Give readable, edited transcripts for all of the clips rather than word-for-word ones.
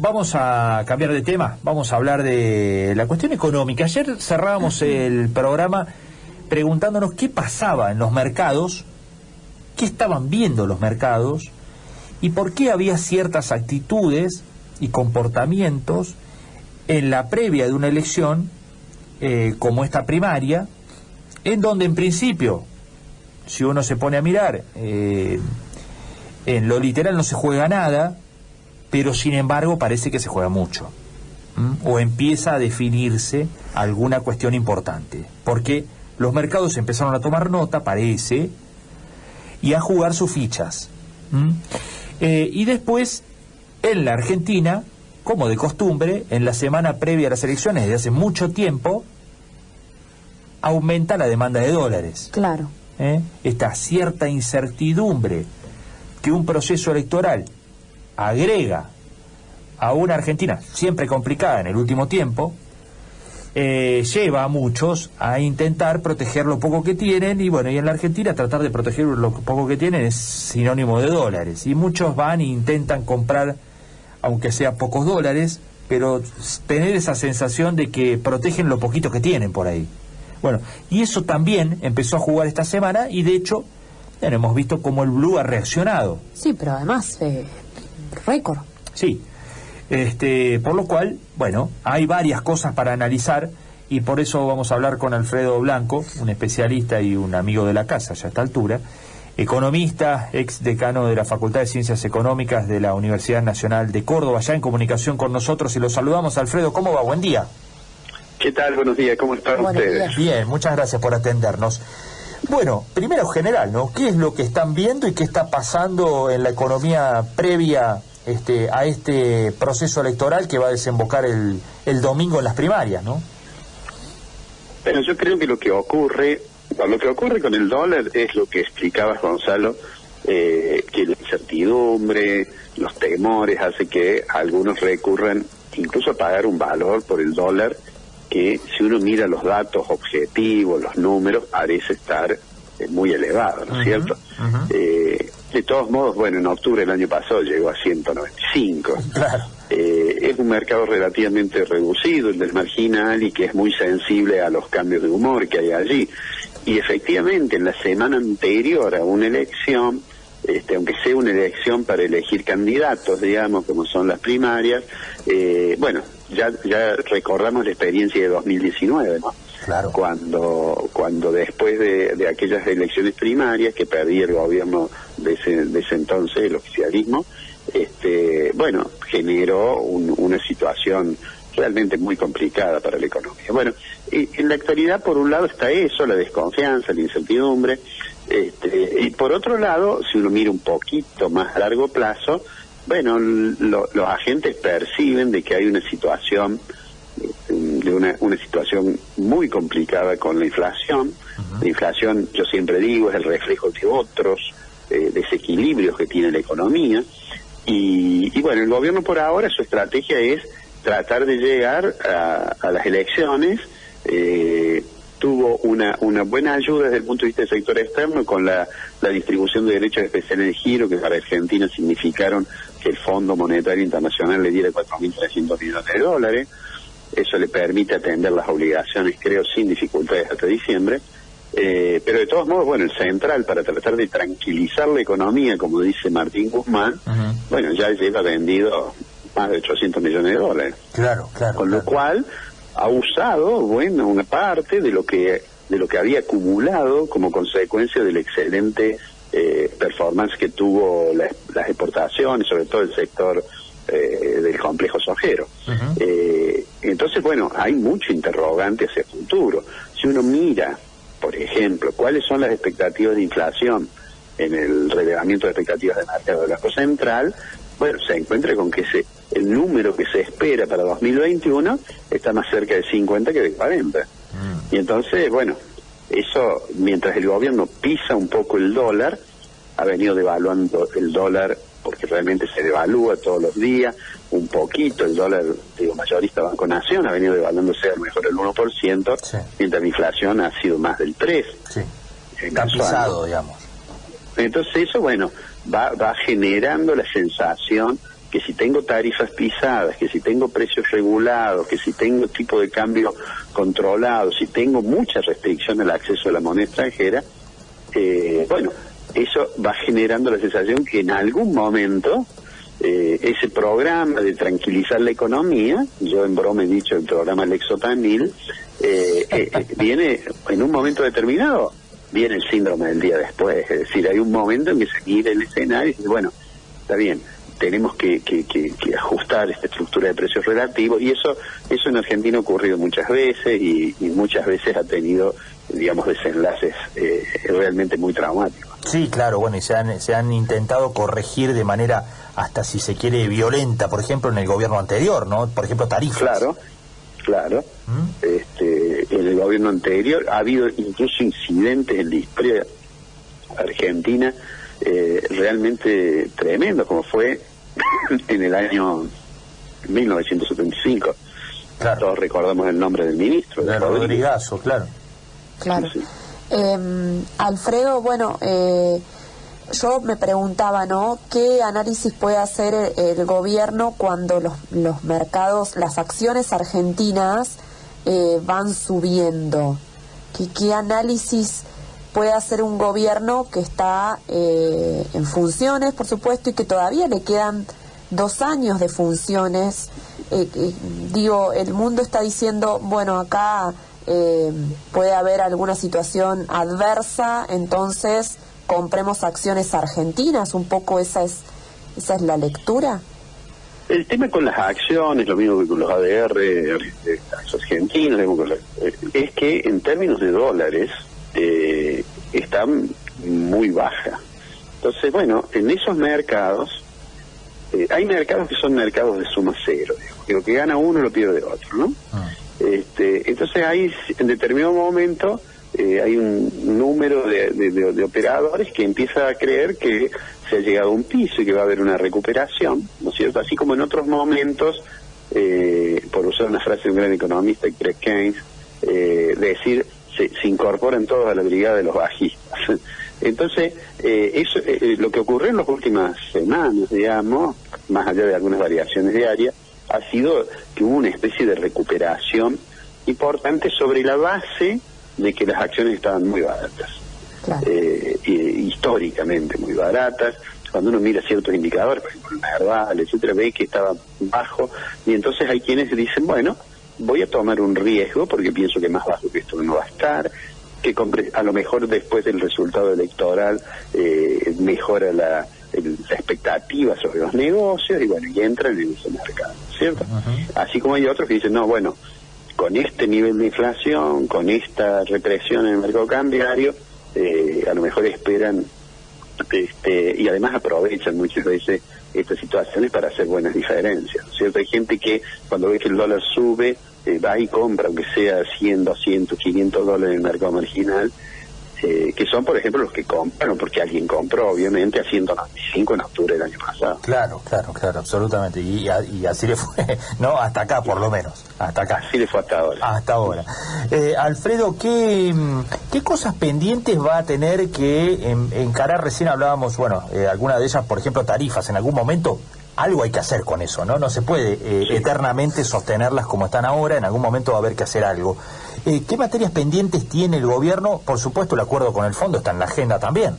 vamos a cambiar de tema, vamos a hablar de la cuestión económica. Ayer cerrábamos el programa preguntándonos qué pasaba en los mercados, qué estaban viendo los mercados y por qué había ciertas actitudes y comportamientos en la previa de una elección como esta primaria, en donde en principio, si uno se pone a mirar, en lo literal no se juega nada, pero sin embargo parece que se juega mucho, o empieza a definirse alguna cuestión importante, porque los mercados empezaron a tomar nota, parece, y a jugar sus fichas. Y después, en la Argentina, como de costumbre, en la semana previa a las elecciones, desde hace mucho tiempo, aumenta la demanda de dólares. Claro. Esta cierta incertidumbre que un proceso electoral agrega a una Argentina siempre complicada en el último tiempo, lleva a muchos a intentar proteger lo poco que tienen, y bueno, y en la Argentina tratar de proteger lo poco que tienen es sinónimo de dólares, y muchos van e intentan comprar, aunque sea pocos dólares, pero tener esa sensación de que protegen lo poquito que tienen por ahí. Bueno, y eso también empezó a jugar esta semana, y de hecho hemos visto cómo el blue ha reaccionado. Sí, pero además, récord. Sí, por lo cual, bueno, hay varias cosas para analizar, y por eso vamos a hablar con Alfredo Blanco, un especialista y un amigo de la casa ya a esta altura, economista, ex decano de la Facultad de Ciencias Económicas de la Universidad Nacional de Córdoba, ya en comunicación con nosotros, y lo saludamos. Alfredo, ¿cómo va? Buen día. ¿Qué tal? Buenos días, ¿cómo están ustedes? Bien, muchas gracias por atendernos. Bueno, primero general, ¿no? ¿Qué es lo que están viendo y qué está pasando en la economía previa a este proceso electoral que va a desembocar el domingo en las primarias, ¿no? Bueno, yo creo que lo que ocurre con el dólar es lo que explicabas, Gonzalo, que la incertidumbre, los temores hace que algunos recurran incluso a pagar un valor por el dólar que, si uno mira los datos objetivos, los números, parece estar muy elevado, ¿no es cierto? De todos modos, bueno, en octubre del año pasado llegó a 195. Claro. Es un mercado relativamente reducido, el del marginal, y que es muy sensible a los cambios de humor que hay allí. Y efectivamente, en la semana anterior a una elección, aunque sea una elección para elegir candidatos, digamos, como son las primarias, bueno, ya recordamos la experiencia de 2019, ¿no? Claro. Cuando después de aquellas elecciones primarias que perdía el gobierno de ese entonces, el oficialismo, bueno, generó una situación realmente muy complicada para la economía. Bueno, en la actualidad, por un lado está eso, la desconfianza, la incertidumbre, y por otro lado, si uno mira un poquito más a largo plazo, bueno, los agentes perciben de que hay una situación una situación muy complicada con la inflación. La inflación, yo siempre digo, es el reflejo de otros desequilibrios que tiene la economía, y bueno, el gobierno por ahora, su estrategia es tratar de llegar a las elecciones. Tuvo una buena ayuda desde el punto de vista del sector externo con la distribución de derechos especiales de giro, que para Argentina significaron que el Fondo Monetario Internacional le diera 4.300 millones de dólares. Eso le permite atender las obligaciones, creo, sin dificultades hasta diciembre. Pero de todos modos, bueno, el central, para tratar de tranquilizar la economía, como dice Martín Guzmán, bueno, ya lleva vendido más de 800 millones de dólares. Claro. Con lo cual ha usado, bueno, una parte de lo que había acumulado como consecuencia del excelente performance que tuvo las exportaciones, sobre todo el sector del complejo sojero. Entonces, bueno, hay mucho interrogante hacia el futuro. Si uno mira, por ejemplo, cuáles son las expectativas de inflación en el relevamiento de expectativas de mercado del Banco Central, bueno, se encuentra con que el número que se espera para 2021 está más cerca de 50 que de 40. Y entonces, bueno, eso, mientras el gobierno pisa un poco el dólar, ha venido devaluando el dólar, porque realmente se devalúa todos los días, un poquito. El dólar, digo, mayorista Banco Nación, ha venido devaluándose a lo mejor el 1%, sí, mientras la inflación ha sido más del 3%. Sí, está pisado, digamos. Entonces eso, bueno, va generando la sensación que si tengo tarifas pisadas, que si tengo precios regulados, que si tengo tipo de cambio controlado, si tengo mucha restricción al acceso a la moneda extranjera, bueno, eso va generando la sensación que en algún momento ese programa de tranquilizar la economía, yo en broma he dicho el programa Lexotanil, viene en un momento determinado, viene el síndrome del día después, es decir, hay un momento en que se mira el escenario y dice, bueno, está bien, tenemos que ajustar esta estructura de precios relativos, y eso en Argentina ha ocurrido muchas veces y muchas veces ha tenido, digamos, desenlaces realmente muy traumáticos. Sí, claro, bueno, y se han intentado corregir de manera, hasta si se quiere, violenta, por ejemplo, en el gobierno anterior, ¿no? Por ejemplo, tarifas. Claro. En el gobierno anterior ha habido incluso incidentes en la historia argentina realmente tremendos, como fue en el año 1975. Claro. Todos recordamos el nombre del ministro. De Rodrigazo, claro. Claro. Sí. Alfredo, bueno, yo me preguntaba, ¿no? ¿Qué análisis puede hacer el gobierno cuando los mercados, las acciones argentinas van subiendo? ¿Qué análisis puede hacer un gobierno que está en funciones, por supuesto, y que todavía le quedan 2 años de funciones? Digo, el mundo está diciendo, bueno, acá puede haber alguna situación adversa, entonces compremos acciones argentinas, un poco esa es la lectura. El tema con las acciones, lo mismo que con los ADR argentinos, es que en términos de dólares están muy baja. Entonces, bueno, en esos mercados, hay mercados que son mercados de suma cero, digamos, que lo que gana uno lo pierde otro, ¿no? Entonces ahí, en determinado momento, hay un número de operadores que empieza a creer que se ha llegado a un piso y que va a haber una recuperación, ¿no es cierto? Así como en otros momentos, por usar una frase de un gran economista, Craig Keynes, decir, se incorporan todos a la brigada de los bajistas. Entonces, eso lo que ocurrió en las últimas semanas, digamos, más allá de algunas variaciones diarias, ha sido que hubo una especie de recuperación importante sobre la base de que las acciones estaban muy baratas. Claro. Históricamente muy baratas. Cuando uno mira ciertos indicadores, por ejemplo, la Herbal, etcétera, ve que estaba bajo, y entonces hay quienes dicen, bueno, voy a tomar un riesgo porque pienso que más bajo que esto no va a estar, que a lo mejor después del resultado electoral mejora la expectativa sobre los negocios, y bueno, y entran en ese mercado, ¿cierto? Así como hay otros que dicen, no, bueno, con este nivel de inflación, con esta represión en el mercado cambiario, a lo mejor esperan, y además aprovechan muchas veces estas situaciones para hacer buenas diferencias, ¿cierto? Hay gente que cuando ve que el dólar sube, va y compra, aunque sea 100, 200, 500 dólares en el mercado marginal, que son, por ejemplo, los que compran, porque alguien compró, obviamente, a 195 en octubre del año pasado. Claro, absolutamente. Y así le fue, ¿no? Hasta acá, por lo menos. Hasta acá. Así le fue hasta ahora. Hasta ahora. Alfredo, ¿qué cosas pendientes va a tener que encarar? Recién hablábamos, bueno, alguna de ellas, por ejemplo, tarifas. En algún momento algo hay que hacer con eso, ¿no? No se puede eternamente sostenerlas como están ahora. En algún momento va a haber que hacer algo. ¿Qué materias pendientes tiene el gobierno? Por supuesto, el acuerdo con el fondo está en la agenda también.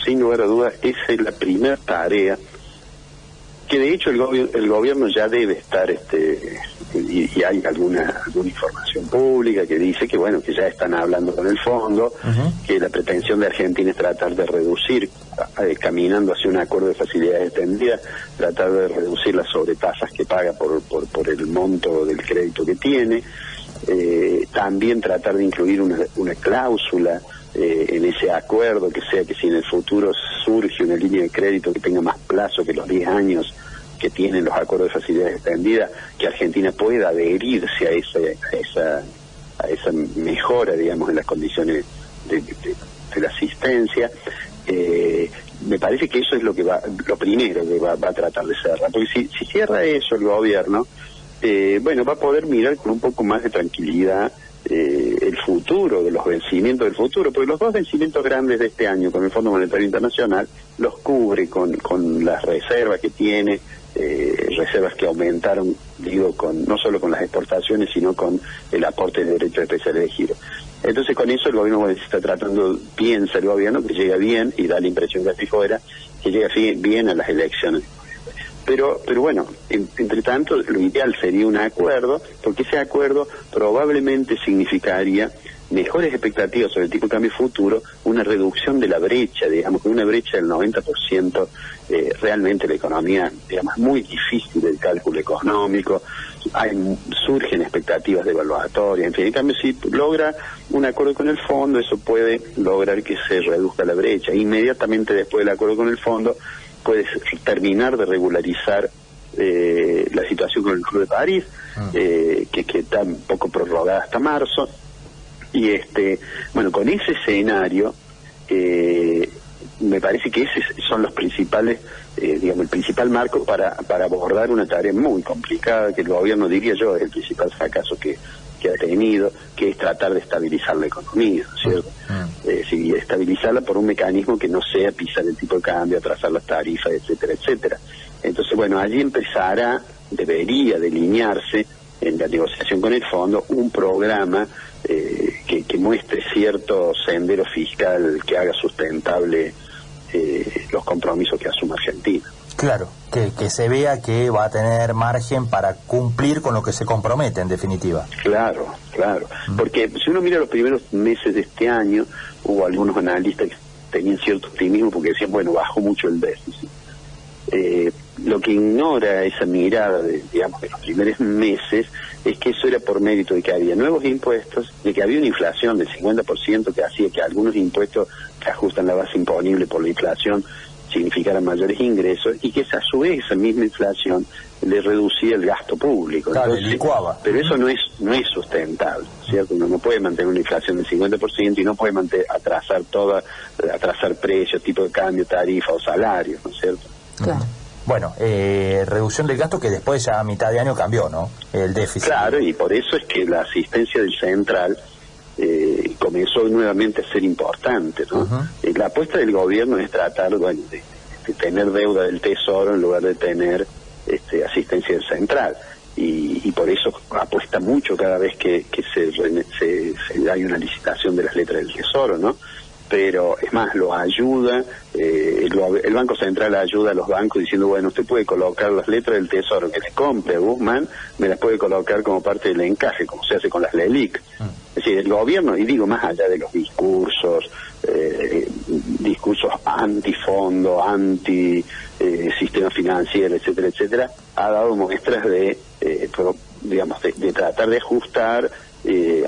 Sin lugar a dudas, esa es la primera tarea, que de hecho el gobierno ya debe estar, y hay alguna información pública que dice que, bueno, que ya están hablando con el fondo, que la pretensión de Argentina es tratar de reducir, caminando hacia un acuerdo de facilidades extendidas, tratar de reducir las sobretasas que paga por el monto del crédito que tiene. También tratar de incluir una cláusula en ese acuerdo, que sea que si en el futuro surge una línea de crédito que tenga más plazo que los 10 años que tienen los acuerdos de facilidades extendidas, que Argentina pueda adherirse a esa mejora, digamos, en las condiciones de la asistencia. Me parece que eso es lo primero que va a tratar de cerrar, porque si cierra eso el gobierno, bueno, va a poder mirar con un poco más de tranquilidad el del futuro, de los vencimientos del futuro, porque los dos vencimientos grandes de este año con el Fondo Monetario Internacional los cubre con las reservas que tiene, reservas que aumentaron, digo, no solo con las exportaciones, sino con el aporte de derechos especiales de giro. Entonces con eso el gobierno está tratando, piensa el gobierno que llega bien, y da la impresión que así fuera, que llega bien a las elecciones. Pero bueno, entre tanto, lo ideal sería un acuerdo, porque ese acuerdo probablemente significaría mejores expectativas sobre el tipo de cambio futuro, una reducción de la brecha, digamos, con una brecha del 90%, realmente la economía, digamos, muy difícil del cálculo económico, surgen expectativas devaluatorias, en fin. En cambio, si logra un acuerdo con el fondo, eso puede lograr que se reduzca la brecha. Inmediatamente después del acuerdo con el fondo, puede terminar de regularizar la situación con el Club de París, que está un poco prorrogada hasta marzo. Y bueno, con ese escenario, me parece que esos son los principales, digamos, el principal marco para abordar una tarea muy complicada, que el gobierno, diría yo, es el principal fracaso que ha tenido, que es tratar de estabilizar la economía, ¿cierto? Sí, estabilizarla por un mecanismo que no sea pisar el tipo de cambio, atrasar las tarifas, etcétera, etcétera. Entonces, bueno, allí debería delinearse en la negociación con el fondo un programa que muestre cierto sendero fiscal que haga sustentable los compromisos que asume Argentina. Claro, que se vea que va a tener margen para cumplir con lo que se compromete, en definitiva. Claro, porque si uno mira los primeros meses de este año, hubo algunos analistas que tenían cierto optimismo porque decían, bueno, bajó mucho el déficit. Lo que ignora esa mirada de los primeros meses es que eso era por mérito de que había nuevos impuestos, de que había una inflación del 50% que hacía que algunos impuestos que ajustan la base imponible por la inflación significaran mayores ingresos, y que a su vez esa misma inflación le reducía el gasto público. Claro, entonces, licuaba. Pero eso no es sustentable, ¿cierto? Uno no puede mantener una inflación del 50% y no puede atrasar precios, tipo de cambio, tarifa o salarios, ¿no es cierto? Claro. Bueno, reducción del gasto que después ya a mitad de año cambió, ¿no? El déficit. Claro, y por eso es que la asistencia del Central comenzó nuevamente a ser importante, ¿no? La apuesta del gobierno es tratar, bueno, de tener deuda del Tesoro en lugar de tener asistencia del Central, y por eso apuesta mucho cada vez que hay una licitación de las letras del Tesoro, ¿no? Pero es más, lo ayuda, el Banco Central ayuda a los bancos diciendo, bueno, usted puede colocar las letras del Tesoro que le compre a Guzmán, me las puede colocar como parte del encaje, como se hace con las LELIC. Es decir, el gobierno, y digo más allá de los discursos antifondo, anti-sistema financiero, etcétera, etcétera, ha dado muestras de tratar de ajustar,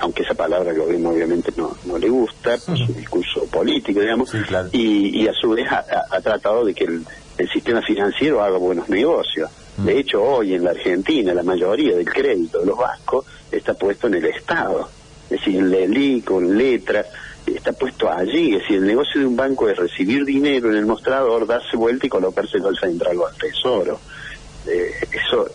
aunque esa palabra al gobierno obviamente no le gusta, por su discurso político, digamos, sí, claro. y a su vez ha tratado de que el sistema financiero haga buenos negocios. De hecho, hoy en la Argentina la mayoría del crédito de los bancos está puesto en el Estado, es decir, en LELIC, con letras, está puesto allí. Es decir, el negocio de un banco es recibir dinero en el mostrador, darse vuelta y colocárselo al Central o al Tesoro.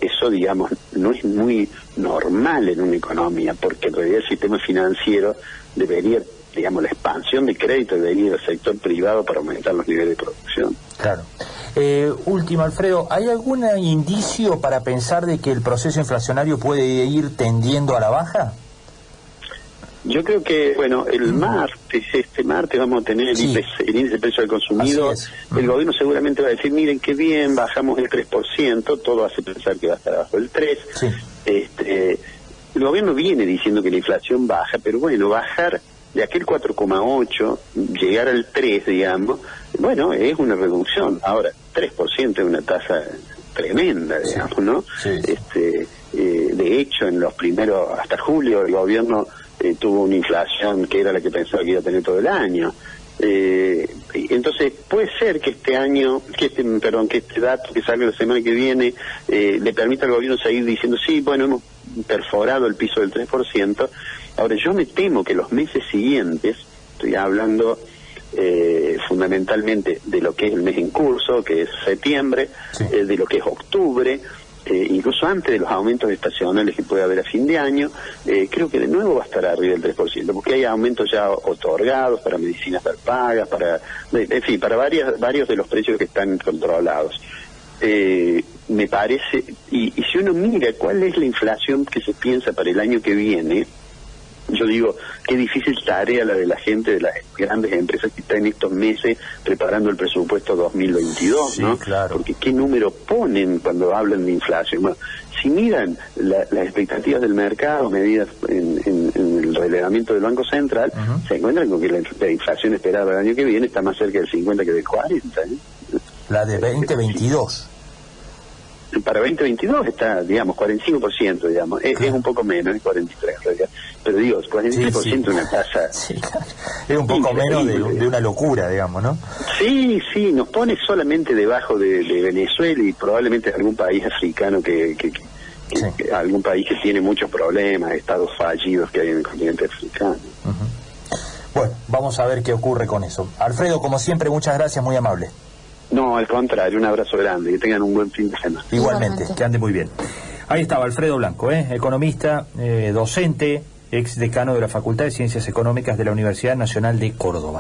Eso digamos, no es muy normal en una economía, porque en realidad el sistema financiero debería, digamos, la expansión de crédito debería ir al sector privado para aumentar los niveles de producción. Claro. Último, Alfredo, ¿hay algún indicio para pensar de que el proceso inflacionario puede ir tendiendo a la baja? Yo creo que, bueno, este martes vamos a tener el índice de precio del consumidor. El gobierno seguramente va a decir, miren qué bien, bajamos el 3%, todo hace pensar que va a estar abajo del 3%. Sí. El gobierno viene diciendo que la inflación baja, pero bueno, bajar de aquel 4,8, llegar al 3, digamos, bueno, es una reducción. Ahora, 3% es una tasa tremenda, digamos, ¿no? Sí. De hecho, en los primeros, hasta julio, el gobierno tuvo una inflación que era la que pensaba que iba a tener todo el año. Entonces puede ser que este dato que salga la semana que viene le permita al gobierno seguir diciendo, sí, bueno, hemos perforado el piso del 3%. Ahora, yo me temo que los meses siguientes, estoy hablando fundamentalmente de lo que es el mes en curso, que es septiembre, de lo que es octubre, incluso antes de los aumentos estacionales que puede haber a fin de año, creo que de nuevo va a estar arriba del 3%, porque hay aumentos ya otorgados para medicinas pagas, en fin, para varios de los precios que están controlados. Me parece, y si uno mira cuál es la inflación que se piensa para el año que viene, yo digo, qué difícil tarea la de la gente de las grandes empresas que están en estos meses preparando el presupuesto 2022, sí, ¿no? Claro. Porque qué número ponen cuando hablan de inflación. Bueno, si miran las expectativas del mercado medidas en el relevamiento del Banco Central, se encuentran con que la inflación esperada para el año que viene está más cerca del 50 que del 40, ¿eh? La de 2022. Para 2022 está, digamos, 45%, digamos. Es un poco menos, es 43%, en realidad. Pero digo, 43% Sí. una tasa... Sí, claro. Es un poco menos de una locura, digamos, ¿no? Sí, nos pone solamente debajo de Venezuela y probablemente algún país africano que algún país que tiene muchos problemas, estados fallidos que hay en el continente africano. Bueno, vamos a ver qué ocurre con eso. Alfredo, como siempre, muchas gracias, muy amable. No, al contrario, un abrazo grande, que tengan un buen fin de semana. Igualmente, que ande muy bien. Ahí estaba Alfredo Blanco, economista, docente, ex decano de la Facultad de Ciencias Económicas de la Universidad Nacional de Córdoba.